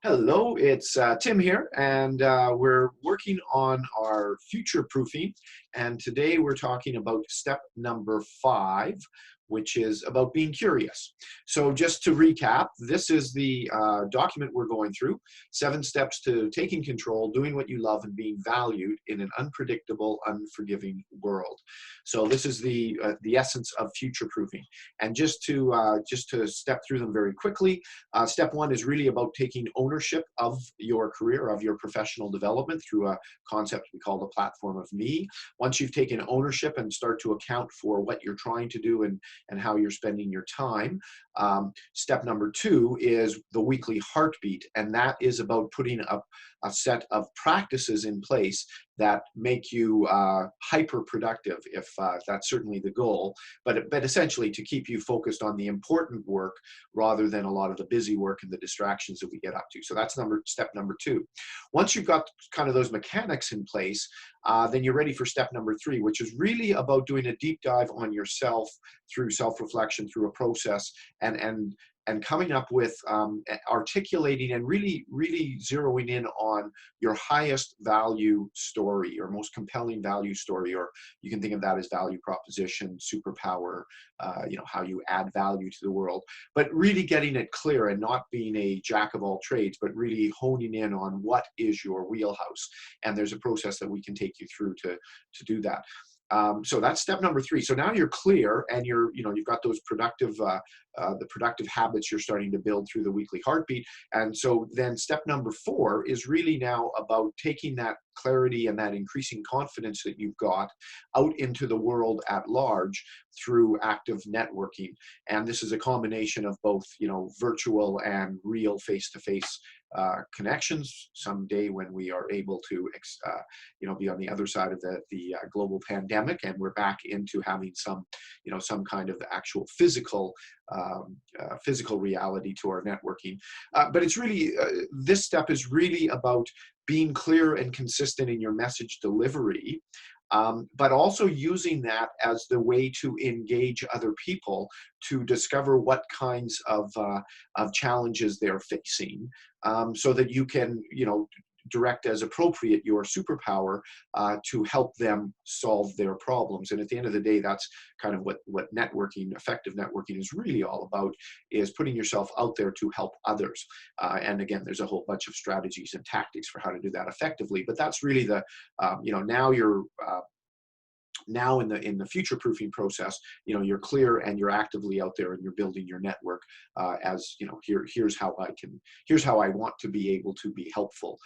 Hello, it's Tim here, and we're working on our future proofing. And today we're talking about step number 5, which is about being curious. So just to recap, this is the document we're going through: 7 steps to taking control, doing what you love, and being valued in an unpredictable, unforgiving world. So this is the essence of future proofing. And just to step through them very quickly. Step 1 is really about taking ownership of your career, of your professional development through a concept we call the platform of me. Once you've taken ownership and start to account for what you're trying to do and how you're spending your time, step number 2 is the weekly heartbeat. And that is about putting up a set of practices in place that make you hyper productive, if that's certainly the goal, but essentially to keep you focused on the important work rather than a lot of the busy work and the distractions that we get up to. So that's step number 2. Once you've got kind of those mechanics in place, then you're ready for step number 3, which is really about doing a deep dive on yourself through self-reflection, through a process, and coming up with articulating and really zeroing in on your highest value story, your most compelling value story, or you can think of that as value proposition, superpower, how you add value to the world, but really getting it clear and not being a jack of all trades, but really honing in on what is your wheelhouse. And there's a process that we can take you through to do that. So that's step number 3. So now you're clear, and you've got those productive, the productive habits you're starting to build through the weekly heartbeat. And so then step number 4 is really now about taking that clarity and that increasing confidence that you've got out into the world at large through active networking. And this is a combination of both, virtual and real face-to-face connections. Someday when we are able to, be on the other side of the global pandemic, and we're back into having some kind of actual physical reality to our networking. But it's really, this step is really about being clear and consistent in your message delivery, but also using that as the way to engage other people to discover what kinds of challenges they're facing, so that you can, direct as appropriate your superpower to help them solve their problems. And at the end of the day, that's kind of what networking, effective networking, is really all about, is putting yourself out there to help others. And again, there's a whole bunch of strategies and tactics for how to do that effectively. But that's really the, now you're now in the future proofing process, you're clear and you're actively out there and you're building your network, as here's how I want to be able to be helpful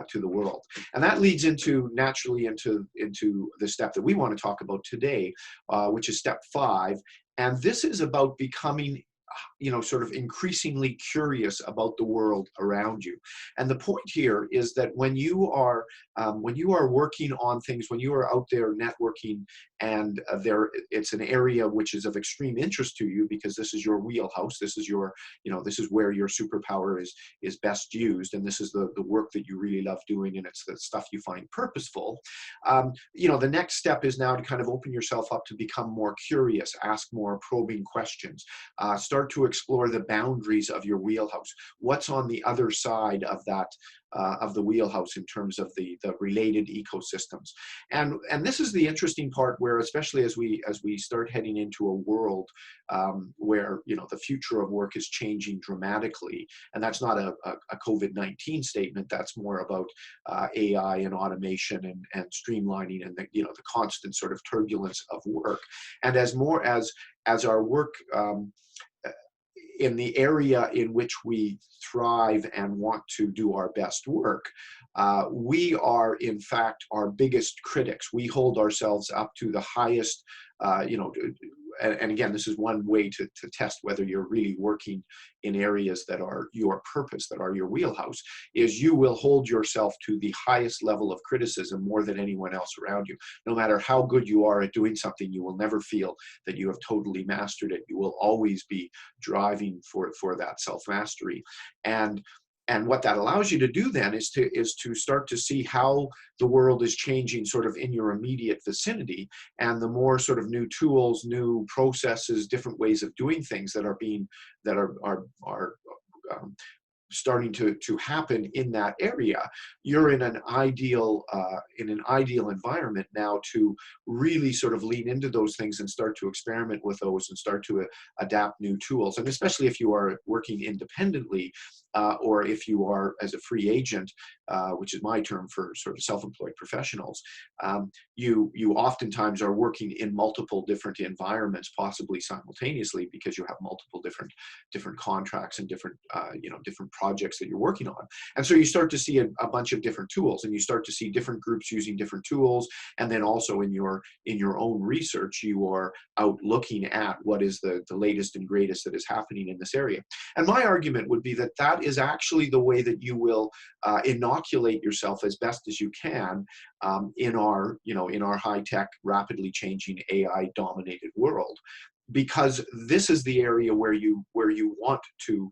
to the world. And that leads naturally into the step that we want to talk about today, which is step 5. And this is about becoming sort of increasingly curious about the world around you. And the point here is that when you are working on things, when you are out there networking, and it's an area which is of extreme interest to you because this is your wheelhouse, this is your, this is where your superpower is best used, and this is the work that you really love doing, and it's the stuff you find purposeful. The next step is now to kind of open yourself up to become more curious, ask more probing questions, start to explore the boundaries of your wheelhouse. What's on the other side of that, of the wheelhouse, in terms of the related ecosystems? And this is the interesting part, where especially as we start heading into a world where the future of work is changing dramatically, and that's not a COVID-19 statement. That's more about AI and automation and streamlining, and the constant sort of turbulence of work. And as our work in the area in which we thrive and want to do our best work, we are in fact our biggest critics. We hold ourselves up to the highest, and again, this is one way to test whether you're really working in areas that are your purpose, that are your wheelhouse, is you will hold yourself to the highest level of criticism more than anyone else around you. No matter how good you are at doing something, you will never feel that you have totally mastered it. You will always be driving for that self-mastery. And what that allows you to do then is to start to see how the world is changing sort of in your immediate vicinity, and the more sort of new tools, new processes, different ways of doing things that are starting to happen in that area, you're in an ideal environment now to really sort of lean into those things and start to experiment with those and start to adapt new tools. And especially if you are working independently, or if you are as a free agent, which is my term for sort of self-employed professionals, you oftentimes are working in multiple different environments, possibly simultaneously, because you have multiple different contracts and different different projects that you're working on. And so you start to see a bunch of different tools, and you start to see different groups using different tools. And then also in your own research, you are out looking at what is the latest and greatest that is happening in this area. And my argument would be that that is actually the way that you will inoculate yourself as best as you can in our high-tech, rapidly changing AI-dominated world, because this is the area where you want to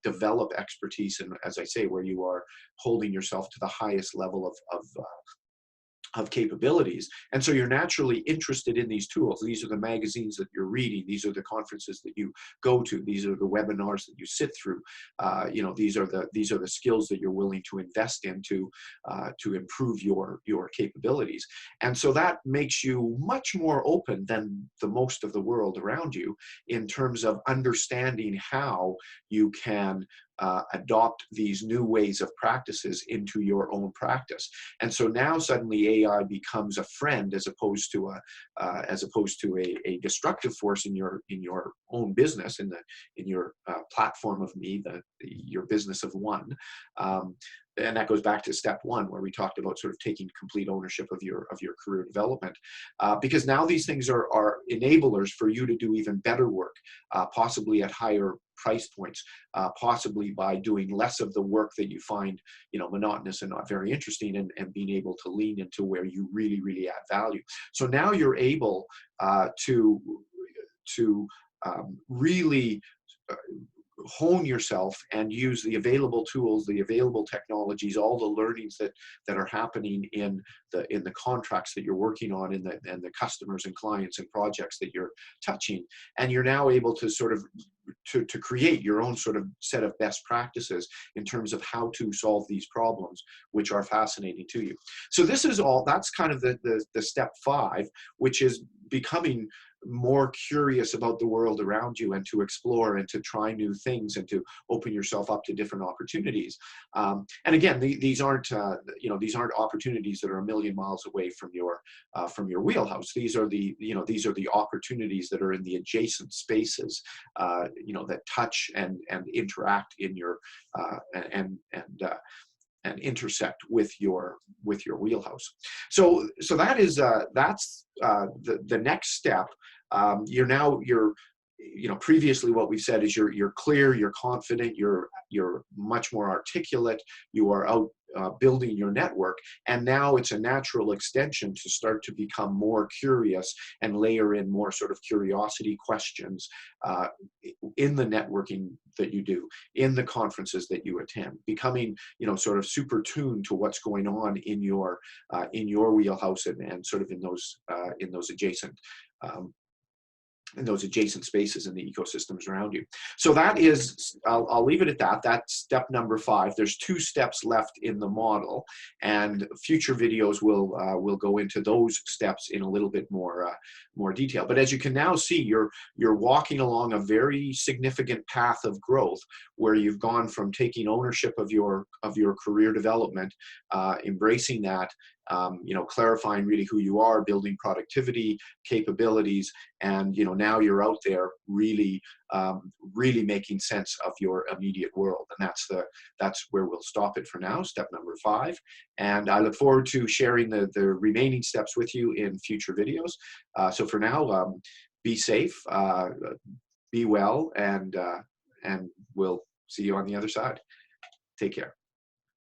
develop expertise, and as I say, where you are holding yourself to the highest level of capabilities. And so you're naturally interested in these tools. These are the magazines that you're reading. These are the conferences that you go to. These are the webinars that you sit through. These are the skills that you're willing to invest in to improve your capabilities. And so that makes you much more open than the most of the world around you in terms of understanding how you can adopt these new ways of practices into your own practice. And so now suddenly AI becomes a friend as opposed to a destructive force in your own business, in your platform of me, your business of one. And that goes back to step one, where we talked about sort of taking complete ownership of your career development, because now these things are enablers for you to do even better work, possibly at higher price points, possibly by doing less of the work that you find monotonous and not very interesting, and being able to lean into where you really add value. So now you're able to really hone yourself and use the available tools, the available technologies, all the learnings that are happening in the contracts that you're working on, and the customers and clients and projects that you're touching. And you're now able to sort of to create your own sort of set of best practices in terms of how to solve these problems, which are fascinating to you. So this is all, that's kind of the step 5, which is becoming more curious about the world around you, and to explore and to try new things, and to open yourself up to different opportunities. And again, these aren't opportunities that are a million miles away from your wheelhouse. These are the opportunities that are in the adjacent spaces, that touch and interact in your and intersect with your wheelhouse. So that is that's the next step. Previously what we've said is you're clear, you're confident, you're much more articulate, you are out building your network, and now it's a natural extension to start to become more curious and layer in more sort of curiosity questions in the networking that you do, in the conferences that you attend, becoming sort of super tuned to what's going on in your wheelhouse, and sort of in those adjacent spaces in the ecosystems around you. So that is, I'll leave it at that. That's step number 5. There's 2 steps left in the model, and future videos will go into those steps in a little bit more detail. But as you can now see, you're walking along a very significant path of growth, where you've gone from taking ownership of your career development, embracing that, clarifying really who you are, building productivity, capabilities, and now you're out there really making sense of your immediate world. And that's where we'll stop it for now, step number 5. And I look forward to sharing the remaining steps with you in future videos. So for now, be safe, be well, and we'll see you on the other side. Take care.